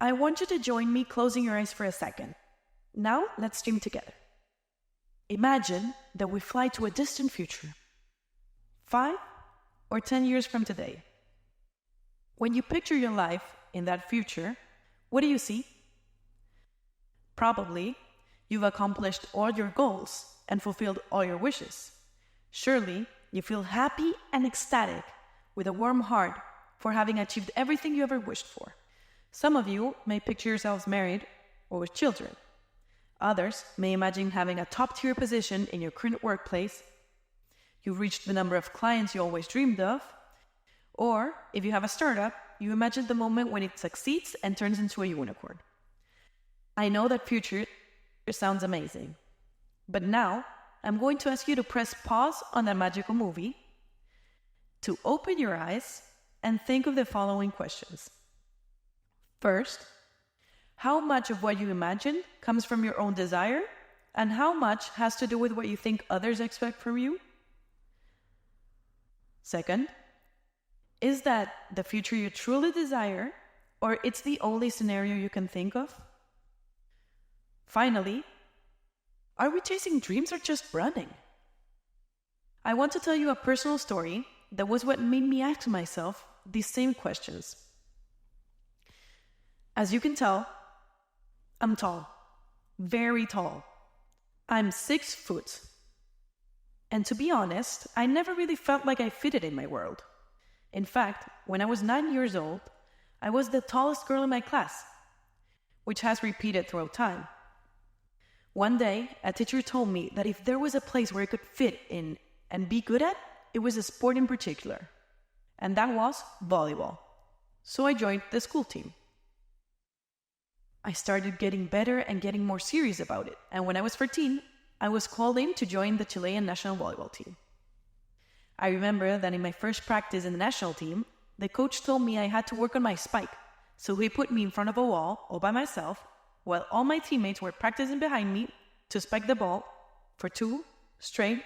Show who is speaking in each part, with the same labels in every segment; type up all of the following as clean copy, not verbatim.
Speaker 1: I want you to join me closing your eyes for a second. Now, let's dream together. Imagine that we fly to a distant future, 5 or 10 years from today. When you picture your life in that future, what do you see? Probably, you've accomplished all your goals and fulfilled all your wishes. Surely, you feel happy and ecstatic with a warm heart for having achieved everything you ever wished for. Some of you may picture yourselves married or with children. Others may imagine having a top-tier position in your current workplace. You've reached the number of clients you always dreamed of. Or, if you have a startup, you imagine the moment when it succeeds and turns into a unicorn. I know that future sounds amazing. But now, I'm going to ask you to press pause on that magical movie, to open your eyes, and think of the following questions. First, how much of what you imagine comes from your own desire, and how much has to do with what you think others expect from you? Second, is that the future you truly desire, or it's the only scenario you can think of? Finally, are we chasing dreams or just running? I want to tell you a personal story that was what made me ask myself these same questions. As you can tell, I'm tall, very tall. I'm 6 foot. And to be honest, I never really felt like I fitted in my world. In fact, when I was 9 years old, I was the tallest girl in my class, which has repeated throughout time. One day, a teacher told me that if there was a place where I could fit in and be good at, it was a sport in particular. And that was volleyball. So I joined the school team. I started getting better and getting more serious about it. And when I was 14, I was called in to join the Chilean national volleyball team. I remember that in my first practice in the national team, the coach told me I had to work on my spike. So he put me in front of a wall all by myself while all my teammates were practicing behind me to spike the ball for 2 straight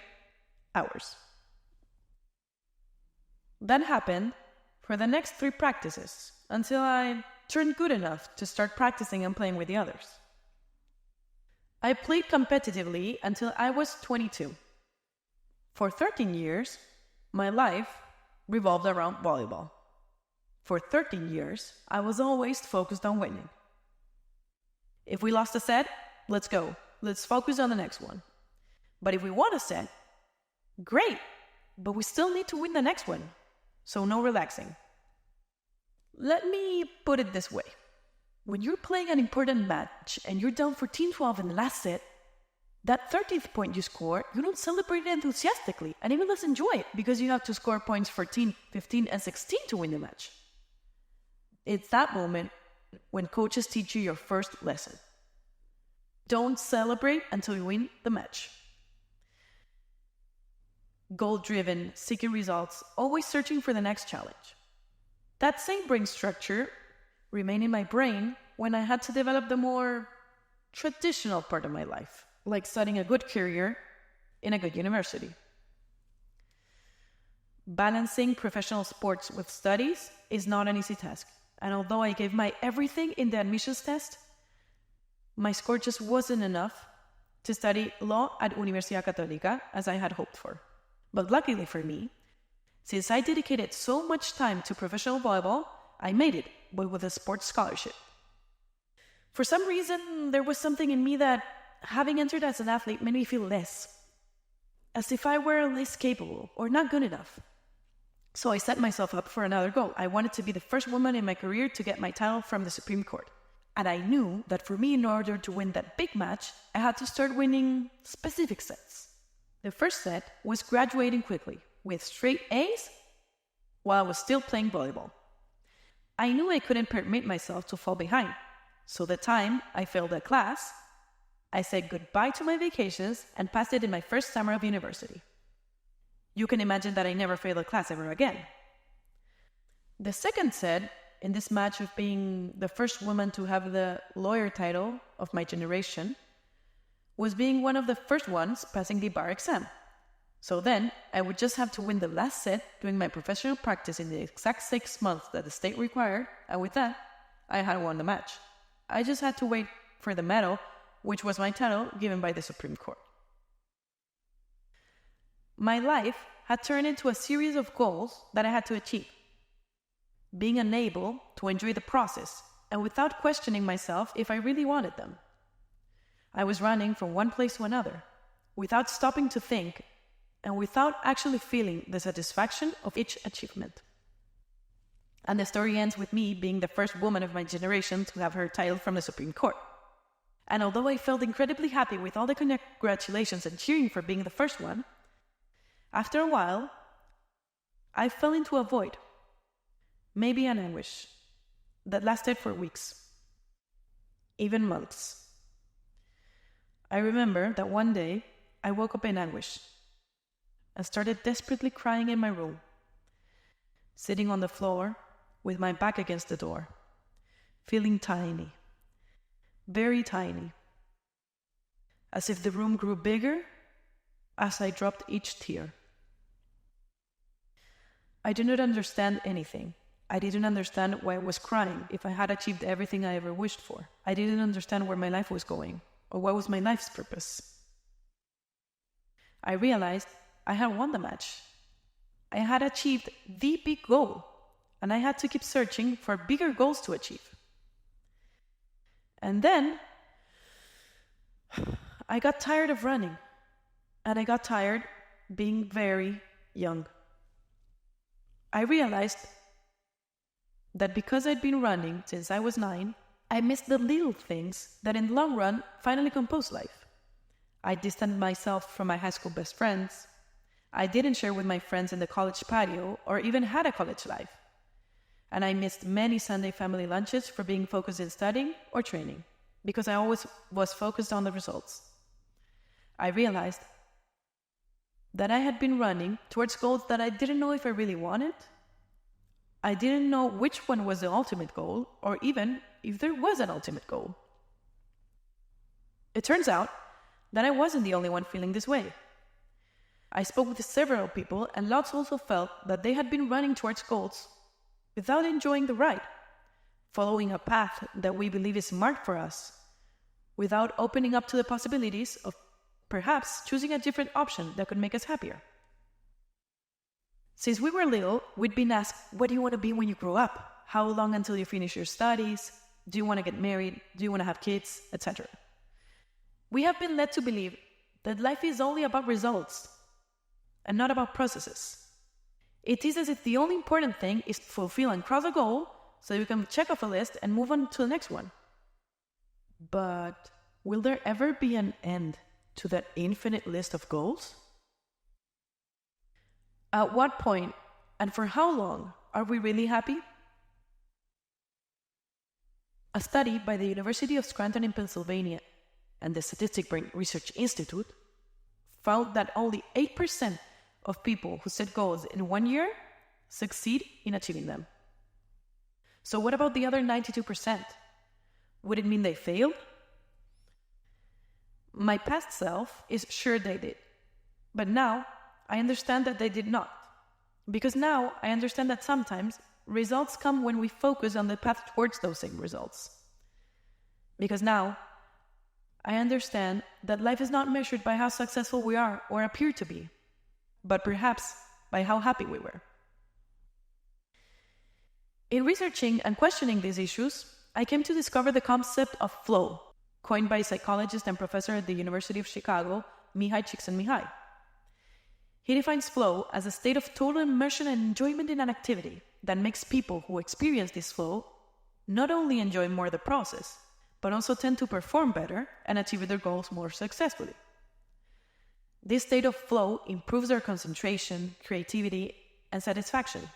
Speaker 1: hours. That happened for the next 3 practices until I turned good enough to start practicing and playing with the others. I played competitively until I was 22. For 13 years, my life revolved around volleyball. For 13 years, I was always focused on winning. If we lost a set, let's go. Let's focus on the next one. But if we won a set, great, but we still need to win the next one. So no relaxing. Let me put it this way. When you're playing an important match and you're down 14-12 in the last set, that 13th point you score, you don't celebrate it enthusiastically and even less enjoy it because you have to score points 14, 15, and 16 to win the match. It's that moment when coaches teach you your first lesson. Don't celebrate until you win the match. Goal-driven, seeking results, always searching for the next challenge. That same brain structure remained in my brain when I had to develop the more traditional part of my life, like studying a good career in a good university. Balancing professional sports with studies is not an easy task. And although I gave my everything in the admissions test, my score just wasn't enough to study law at Universidad Católica as I had hoped for. But luckily for me, since I dedicated so much time to professional volleyball, I made it, but with a sports scholarship. For some reason, there was something in me that, having entered as an athlete, made me feel less, as if I were less capable or not good enough. So I set myself up for another goal. I wanted to be the first woman in my career to get my title from the Supreme Court. And I knew that for me, in order to win that big match, I had to start winning specific sets. The first set was graduating quickly, with straight A's, while I was still playing volleyball. I knew I couldn't permit myself to fall behind. So the time I failed a class, I said goodbye to my vacations and passed it in my first summer of university. You can imagine that I never failed a class ever again. The second set, in this match of being the first woman to have the lawyer title of my generation, was being one of the first ones passing the bar exam. So then, I would just have to win the last set doing my professional practice in the exact 6 months that the state required, and with that, I had won the match. I just had to wait for the medal, which was my title given by the Supreme Court. My life had turned into a series of goals that I had to achieve, being unable to enjoy the process and without questioning myself if I really wanted them. I was running from one place to another, without stopping to think and without actually feeling the satisfaction of each achievement. And the story ends with me being the first woman of my generation to have her title from the Supreme Court. And although I felt incredibly happy with all the congratulations and cheering for being the first one, after a while, I fell into a void, maybe an anguish, that lasted for weeks, even months. I remember that one day I woke up in anguish and started desperately crying in my room, sitting on the floor with my back against the door, feeling tiny, very tiny, as if the room grew bigger as I dropped each tear. I did not understand anything. I didn't understand why I was crying if I had achieved everything I ever wished for. I didn't understand where my life was going or what was my life's purpose. I realized I had won the match. I had achieved the big goal, and I had to keep searching for bigger goals to achieve. And then I got tired of running, and I got tired being very young. I realized that because I'd been running since I was 9, I missed the little things that in the long run finally compose life. I distanced myself from my high school best friends. I didn't share with my friends in the college patio or even had a college life. And I missed many Sunday family lunches for being focused in studying or training, because I always was focused on the results. I realized that I had been running towards goals that I didn't know if I really wanted. I didn't know which one was the ultimate goal, or even if there was an ultimate goal. It turns out that I wasn't the only one feeling this way. I spoke with several people, and lots also felt that they had been running towards goals without enjoying the ride, following a path that we believe is marked for us, without opening up to the possibilities of perhaps choosing a different option that could make us happier. Since we were little, we'd been asked, what do you want to be when you grow up? How long until you finish your studies? Do you want to get married? Do you want to have kids? Etc. We have been led to believe that life is only about results and not about processes. It is as if the only important thing is to fulfill and cross a goal so you can check off a list and move on to the next one. But will there ever be an end to that infinite list of goals? At what point and for how long are we really happy? A study by the University of Scranton in Pennsylvania and the Statistic Brain Research Institute found that only 8% of people who set goals in 1 year succeed in achieving them. So what about the other 92%? Would it mean they failed? My past self is sure they did, but now I understand that they did not, because now I understand that sometimes results come when we focus on the path towards those same results. Because now I understand that life is not measured by how successful we are or appear to be, but perhaps by how happy we were. In researching and questioning these issues, I came to discover the concept of flow, coined by psychologist and professor at the University of Chicago, Mihai Csikszentmihalyi. He defines flow as a state of total immersion and enjoyment in an activity that makes people who experience this flow not only enjoy more the process, but also tend to perform better and achieve their goals more successfully. This state of flow improves their concentration, creativity, and satisfaction,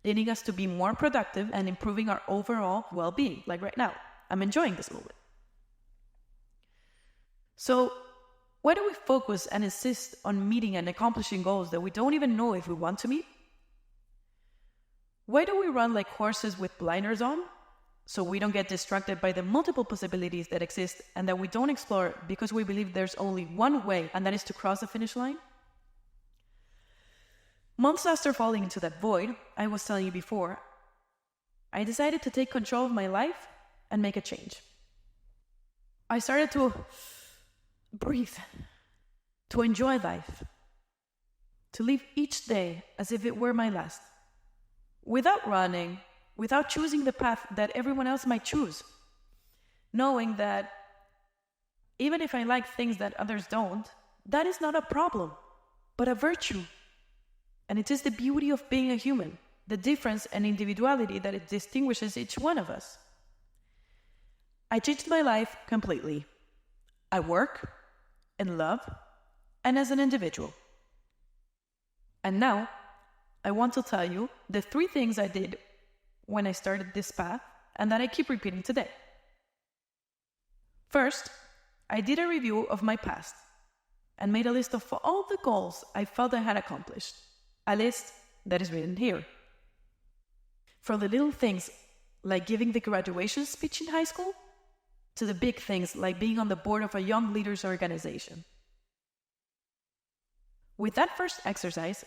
Speaker 1: leading us to be more productive and improving our overall well-being. Like right now, I'm enjoying this moment. So, why do we focus and insist on meeting and accomplishing goals that we don't even know if we want to meet? Why do we run like horses with blinders on? So we don't get distracted by the multiple possibilities that exist and that we don't explore because we believe there's only one way, and that is to cross the finish line? Months after falling into that void I was telling you before, I decided to take control of my life and make a change. I started to breathe, to enjoy life, to live each day as if it were my last, without running, without choosing the path that everyone else might choose, knowing that even if I like things that others don't, that is not a problem, but a virtue. And it is the beauty of being a human, the difference and individuality that it distinguishes each one of us. I changed my life completely. At work, in love, and as an individual. And now, I want to tell you the 3 things I did when I started this path and that I keep repeating today. First, I did a review of my past and made a list of all the goals I felt I had accomplished. A list that is written here. From the little things like giving the graduation speech in high school to the big things like being on the board of a young leaders organization. With that first exercise,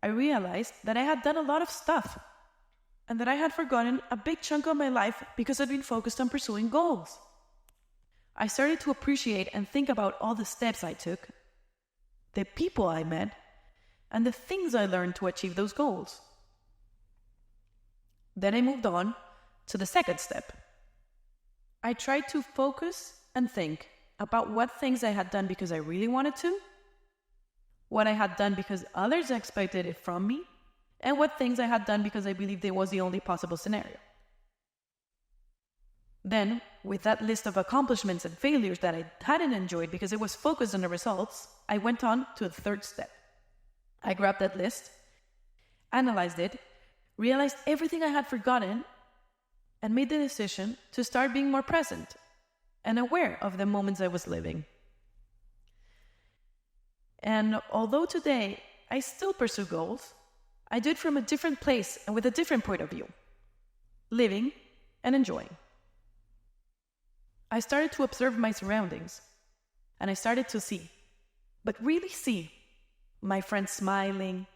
Speaker 1: I realized that I had done a lot of stuff and that I had forgotten a big chunk of my life because I'd been focused on pursuing goals. I started to appreciate and think about all the steps I took, the people I met, and the things I learned to achieve those goals. Then I moved on to the second step. I tried to focus and think about what things I had done because I really wanted to, what I had done because others expected it from me, and what things I had done because I believed it was the only possible scenario. Then, with that list of accomplishments and failures that I hadn't enjoyed because it was focused on the results, I went on to the third step. I grabbed that list, analyzed it, realized everything I had forgotten, and made the decision to start being more present and aware of the moments I was living. And although today I still pursue goals, I do it from a different place and with a different point of view, living and enjoying. I started to observe my surroundings, and I started to see, but really see, my friends smiling,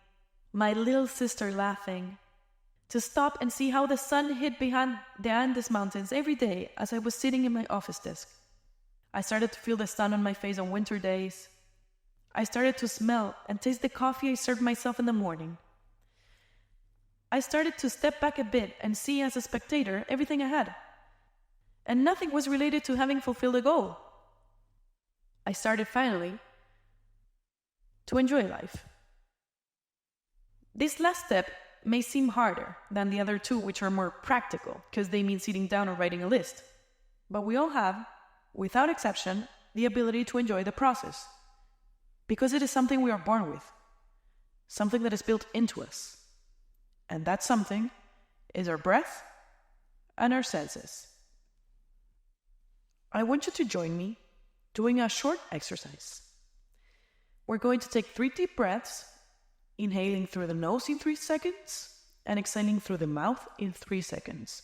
Speaker 1: my little sister laughing, to stop and see how the sun hid behind the Andes mountains every day as I was sitting in my office desk. I started to feel the sun on my face on winter days. I started to smell and taste the coffee I served myself in the morning. I started to step back a bit and see as a spectator everything I had. And nothing was related to having fulfilled a goal. I started finally to enjoy life. This last step may seem harder than the other 2, which are more practical, because they mean sitting down or writing a list. But we all have, without exception, the ability to enjoy the process, because it is something we are born with, something that is built into us. And that something is our breath and our senses. I want you to join me doing a short exercise. We're going to take 3 deep breaths, inhaling through the nose in 3 seconds and exhaling through the mouth in 3 seconds.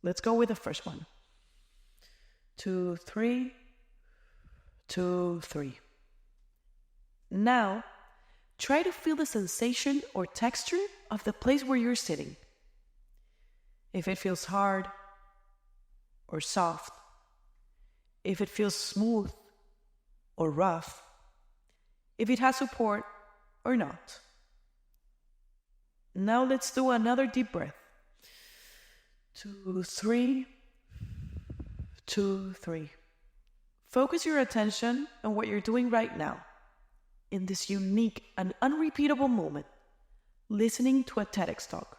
Speaker 1: Let's go with the first one. 2, 3, 2, 3. Now, try to feel the sensation or texture of the place where you're sitting. If it feels hard or soft, if it feels smooth or rough, if it has support or not. Now let's do another deep breath. 2, 3, 2, 3. Focus your attention on what you're doing right now, in this unique and unrepeatable moment, listening to a TEDx talk.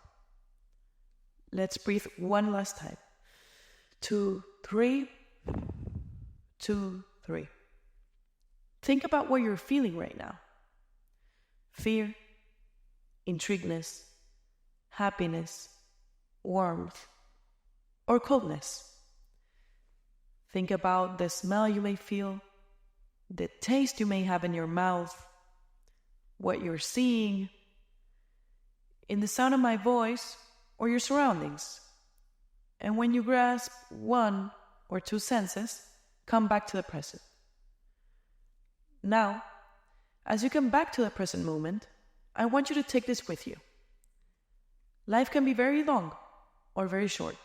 Speaker 1: Let's breathe one last time. 2, 3, 2, 3. Think about what you're feeling right now. Fear, intrigueness, happiness, warmth, or coldness. Think about the smell you may feel, the taste you may have in your mouth, what you're seeing, in the sound of my voice or your surroundings. And when you grasp 1 or 2 senses, come back to the present. Now, as you come back to the present moment, I want you to take this with you. Life can be very long or very short.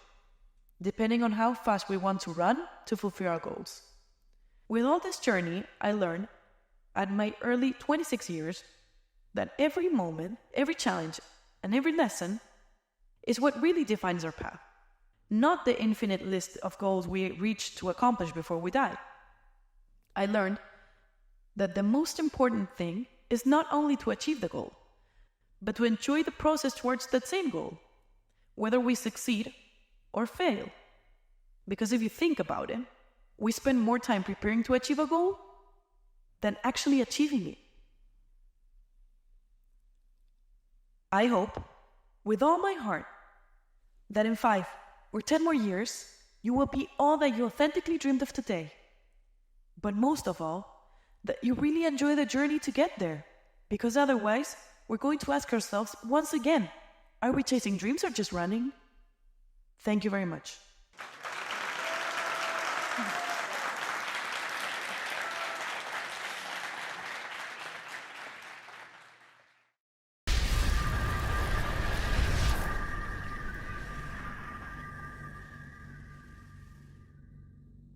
Speaker 1: depending on how fast we want to run to fulfill our goals. With all this journey, I learned at my early 26 years that every moment, every challenge, and every lesson is what really defines our path, not the infinite list of goals we reach to accomplish before we die. I learned that the most important thing is not only to achieve the goal, but to enjoy the process towards that same goal, whether we succeed or fail. Because if you think about it, we spend more time preparing to achieve a goal than actually achieving it. I hope, with all my heart, that in 5 or 10 more years, you will be all that you authentically dreamed of today. But most of all, that you really enjoy the journey to get there. Because otherwise, we're going to ask ourselves once again, are we chasing dreams or just running? Thank you very much.